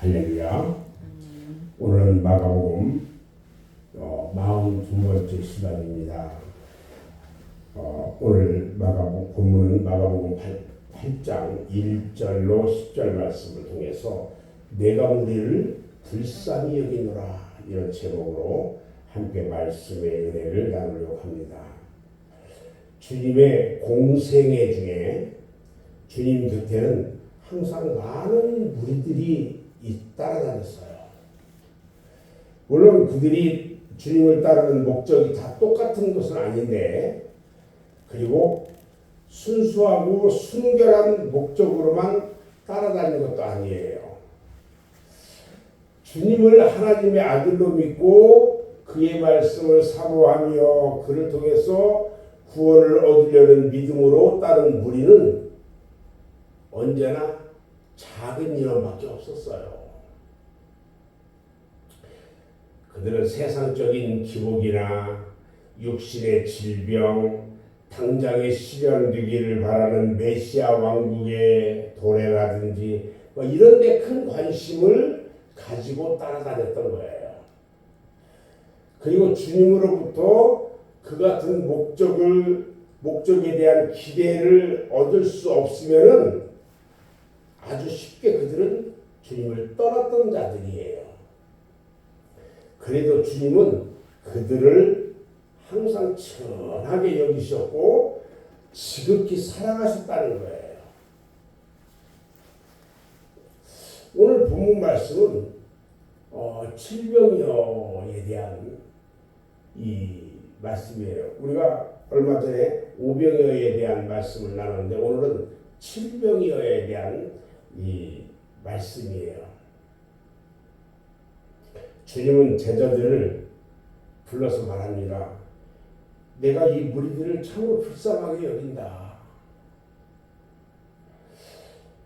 할렐루야. 오늘은 마가복음 42번째 시간입니다. 오늘 본문은 마가복음 8장 1절로 10절 말씀을 통해서 내가 우리를 불쌍히 여기노라, 이런 제목으로 함께 말씀의 은혜를 나누려고 합니다. 주님의 공생애 중에 주님 곁에는 항상 많은 무리들이 따라다녔어요. 물론 그들이 주님을 따르는 목적이 다 똑같은 것은 아닌데, 그리고 순수하고 순결한 목적으로만 따라다니는 것도 아니에요. 주님을 하나님의 아들로 믿고 그의 말씀을 사모하며 그를 통해서 구원을 얻으려는 믿음으로 따른 무리는 언제나 작은 인원밖에 없었어요. 그들은 세상적인 기복이나 육신의 질병, 당장의 실현되기를 바라는 메시아 왕국의 도래라든지 이런 데 큰 관심을 가지고 따라다녔던 거예요. 그리고 주님으로부터 그 같은 목적에 대한 기대를 얻을 수 없으면은 아주 쉽게 그들은 주님을 떠났던 자들이에요. 그래도 주님은 그들을 항상 천하게 여기셨고 지극히 사랑하셨다는 거예요. 오늘 본문 말씀은 칠병이어에 대한 이 말씀이에요. 우리가 얼마 전에 오병이어에 대한 말씀을 나눴는데 오늘은 칠병이어에 대한 이 말씀이에요. 주님은 제자들을 불러서 말합니다. 내가 이 무리들을 참으로 불쌍하게 여긴다.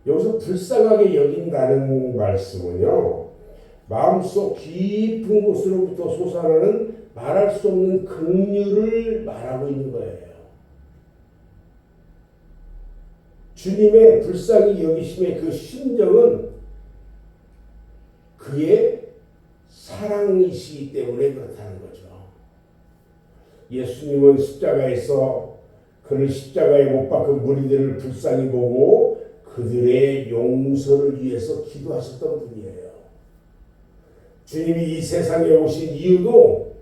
여기서 불쌍하게 여긴다는 말씀은요, 마음속 깊은 곳으로부터 솟아나는 말할 수 없는 긍휼을 말하고 있는 거예요. 주님의 불쌍히 여기심의 그 심정은 그의 사랑이시기 때문에 그렇다는 거죠. 예수님은 십자가에서 그를 십자가에 못 박은 무리들을 불쌍히 보고 그들의 용서를 위해서 기도하셨던 분이에요. 주님이 이 세상에 오신 이유도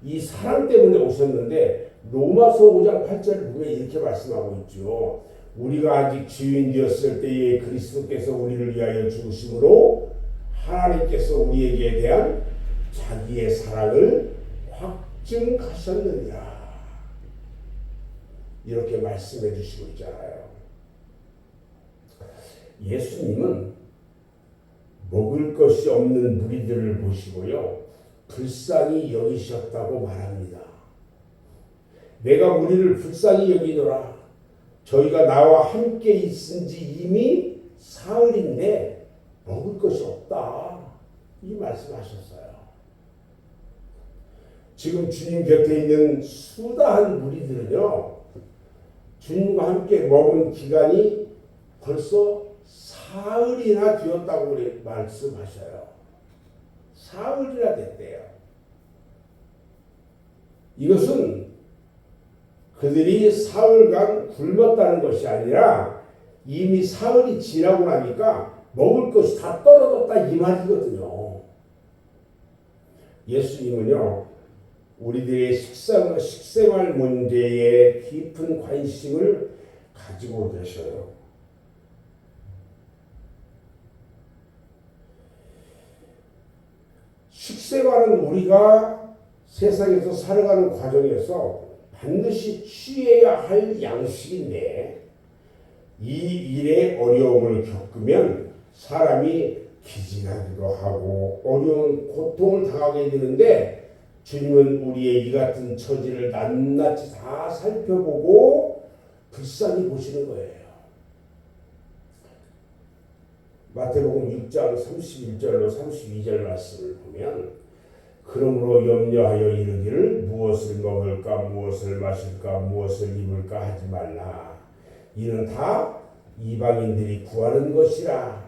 이 사랑 때문에 오셨는데, 로마서 5장 8절을 보면 이렇게 말씀하고 있죠. 우리가 아직 죄인 되었을 때에 그리스도께서 우리를 위하여 죽으심으로 하나님께서 우리에게 대한 자기의 사랑을 확증하셨느니라, 이렇게 말씀해 주시고 있잖아요. 예수님은 먹을 것이 없는 무리들을 보시고요, 불쌍히 여기셨다고 말합니다. 내가 우리를 불쌍히 여기노라. 저희가 나와 함께 있은 지 이미 사흘인데 먹을 것이 없다, 이 말씀하셨어요. 지금 주님 곁에 있는 수다한 무리들은요, 주님과 함께 먹은 기간이 벌써 사흘이나 되었다고 말씀하셔요. 사흘이나 됐대요. 이것은 그들이 사흘간 굶었다는 것이 아니라 이미 사흘이 지나고 나니까 먹을 것이 다 떨어졌다, 이 말이거든요. 예수님은요, 우리들의 식생활 문제에 깊은 관심을 가지고 계셔요. 식생활은 우리가 세상에서 살아가는 과정에서 반드시 취해야 할 양식인데, 이 일에 어려움을 겪으면 사람이 기진하기도 하고 어려운 고통을 당하게 되는데, 주님은 우리의 이 같은 처지를 낱낱이 다 살펴보고 불쌍히 보시는 거예요. 마태복음 6장 31절로 32절 말씀을 보면, 그러므로 염려하여 이르기를 무엇을 먹을까 무엇을 마실까 무엇을 입을까 하지 말라. 이는 다 이방인들이 구하는 것이라.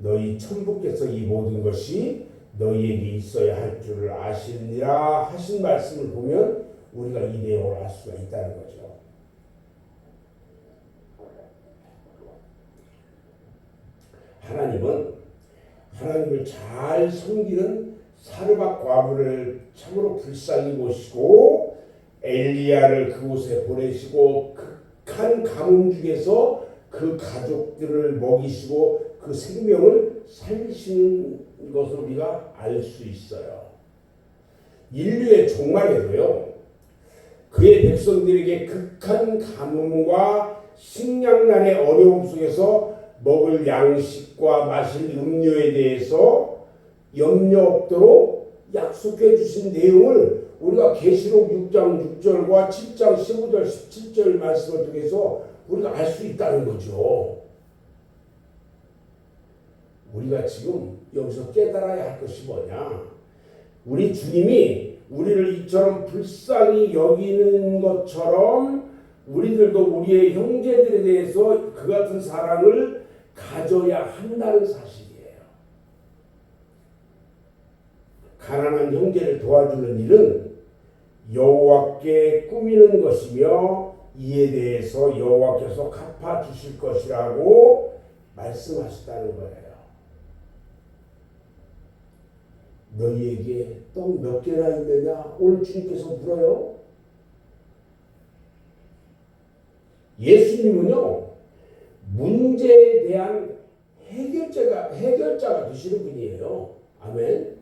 너희 천부께서 이 모든 것이 너희에게 있어야 할 줄을 아시느니라 하신 말씀을 보면 우리가 이 내용을 알 수가 있다는 거죠. 하나님은 하나님을 잘 섬기는 사르밧 과부를 참으로 불쌍히 보시고 엘리야를 그곳에 보내시고 극한 가뭄 중에서 그 가족들을 먹이시고 그 생명을 살리시는 것을 우리가 알 수 있어요. 인류의 종말에도요, 그의 백성들에게 극한 가뭄과 식량난의 어려움 속에서 먹을 양식과 마실 음료에 대해서 염려 없도록 약속해 주신 내용을 우리가 계시록 6장 6절과 7장 15절 17절 말씀을 통해서 우리가 알 수 있다는 거죠. 우리가 지금 여기서 깨달아야 할 것이 뭐냐? 우리 주님이 우리를 이처럼 불쌍히 여기는 것처럼 우리들도 우리의 형제들에 대해서 그 같은 사랑을 가져야 한다는 사실이에요. 가난한 형제를 도와주는 일은 여호와께 꾸미는 것이며 이에 대해서 여호와께서 갚아주실 것이라고 말씀하셨다는 거예요. 너희에게 떡 몇 개나 있느냐? 오늘 주님께서 물어요. 예수님은요, 문제에 대한 해결자가 되시는 분이에요. 아멘.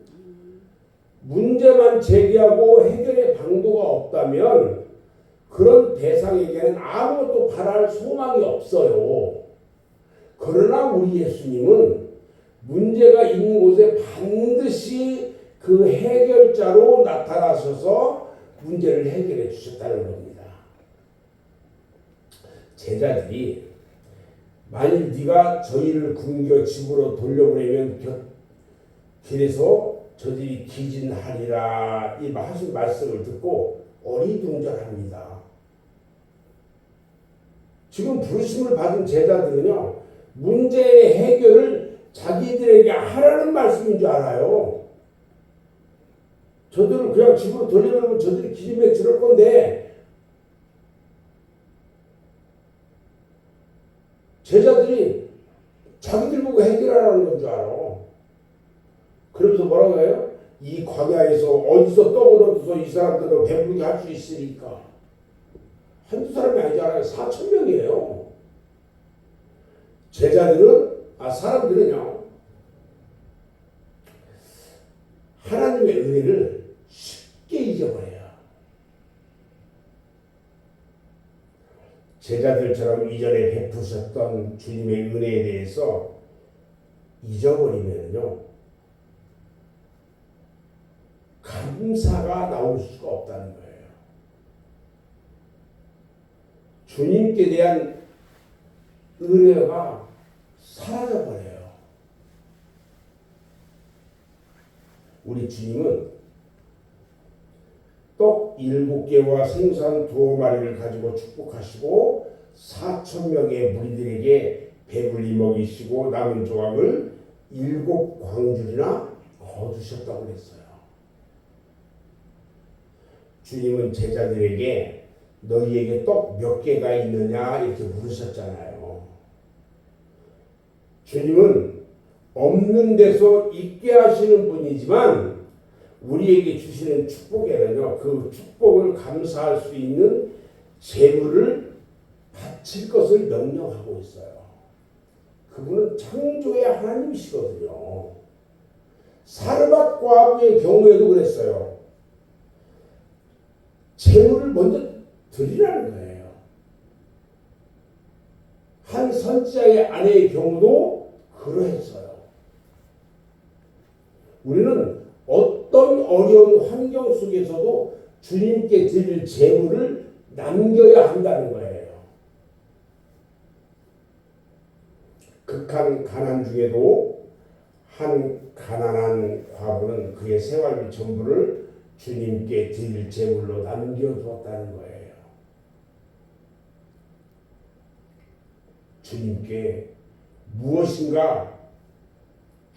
문제만 제기하고 해결의 방도가 없다면 그런 대상에게는 아무것도 바랄 소망이 없어요. 그러나 우리 예수님은 문제가 있는 곳에 반드시 그 해결자로 나타나셔서 문제를 해결해 주셨다는 겁니다. 제자들이 만일 네가 저희를 굶겨 집으로 돌려보내면 길에서 저들이 기진하리라 이 하신 말씀을 듣고 어리둥절합니다. 지금 부르심을 받은 제자들은요, 문제의 해결을 자기들에게 하라는 말씀인 줄 알아요. 저들을 그냥 집으로 돌려보내면 저들이 기진맥 지를 건데 제자들이 자기들 보고 해결하라는 건 줄 알아. 그러면서 뭐라고 해요? 이 광야에서 어디서 떡을 얻어서 이 사람들을 배부르게 할 수 있으니까. 한두 사람이 아니잖아요. 4,000명이에요. 사람들은요, 하나님의 은혜를 쉽게 잊어버려요. 제자들처럼 이전에 베푸셨던 주님의 은혜에 대해서 잊어버리면요, 감사가 나올 수가 없다는 거예요. 주님께 대한 은혜가 사라져버려요. 우리 주님은 떡 7개와 생선 2마리를 가지고 축복하시고 4,000명의 무리들에게 배불리 먹이시고 남은 조각을 7광줄이나 거두셨다고 그랬어요. 주님은 제자들에게 너희에게 떡 몇 개가 있느냐 이렇게 물으셨잖아요. 주님은 없는 데서 있게 하시는 분이지만 우리에게 주시는 축복에는요, 그 축복을 감사할 수 있는 재물을 바칠 것을 명령하고 있어요. 그분은 창조의 하나님이시거든요. 사르밧 과부의 경우에도 그랬어요. 재물을 먼저 드리라는 거예요. 한 선지자의 아내의 경우도 그러했어요. 우리는 어떤 어려운 환경 속에서도 주님께 드릴 재물을 남겨야 한다는 거예요. 극한 가난 중에도 한 가난한 과부는 그의 생활비 전부를 주님께 드릴 재물로 남겨두었다는 거예요. 주님께 무엇인가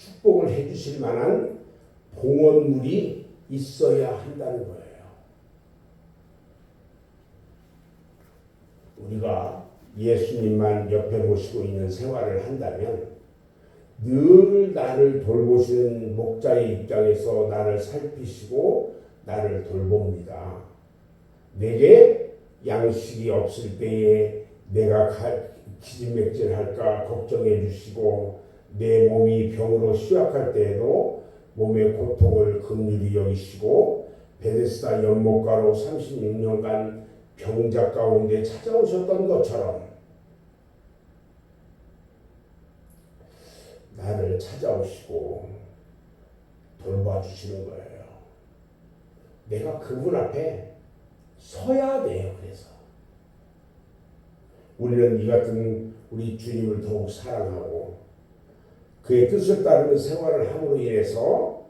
축복을 해주실 만한 봉헌물이 있어야 한다는 거예요. 우리가 예수님만 옆에 모시고 있는 생활을 한다면 늘 나를 돌보시는 목자의 입장에서 나를 살피시고 나를 돌봅니다. 내게 양식이 없을 때에 내가 기진맥진할까 걱정해 주시고 내 몸이 병으로 쉬약할 때에도 몸의 고통을 긍휼히 여기시고 베데스다 연못가로 36년간 병자 가운데 찾아오셨던 것처럼 나를 찾아오시고 돌봐주시는 거예요. 내가 그분 앞에 서야 돼요. 그래서 우리는 이 같은 우리 주님을 더욱 사랑하고 그의 뜻을 따르는 생활을 함으로 인해서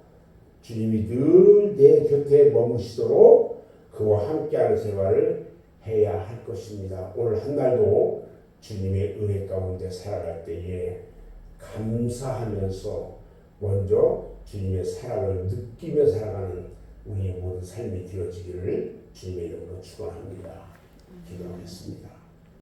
주님이 늘 내 곁에 머무시도록 그와 함께하는 생활을 해야 할 것입니다. 오늘 한 날도 주님의 은혜 가운데 살아갈 때에 감사하면서 먼저 주님의 사랑을 느끼며 살아가는 우리의 모든 삶이 되어지기를 주님의 이름으로 축원합니다. 기도하겠습니다.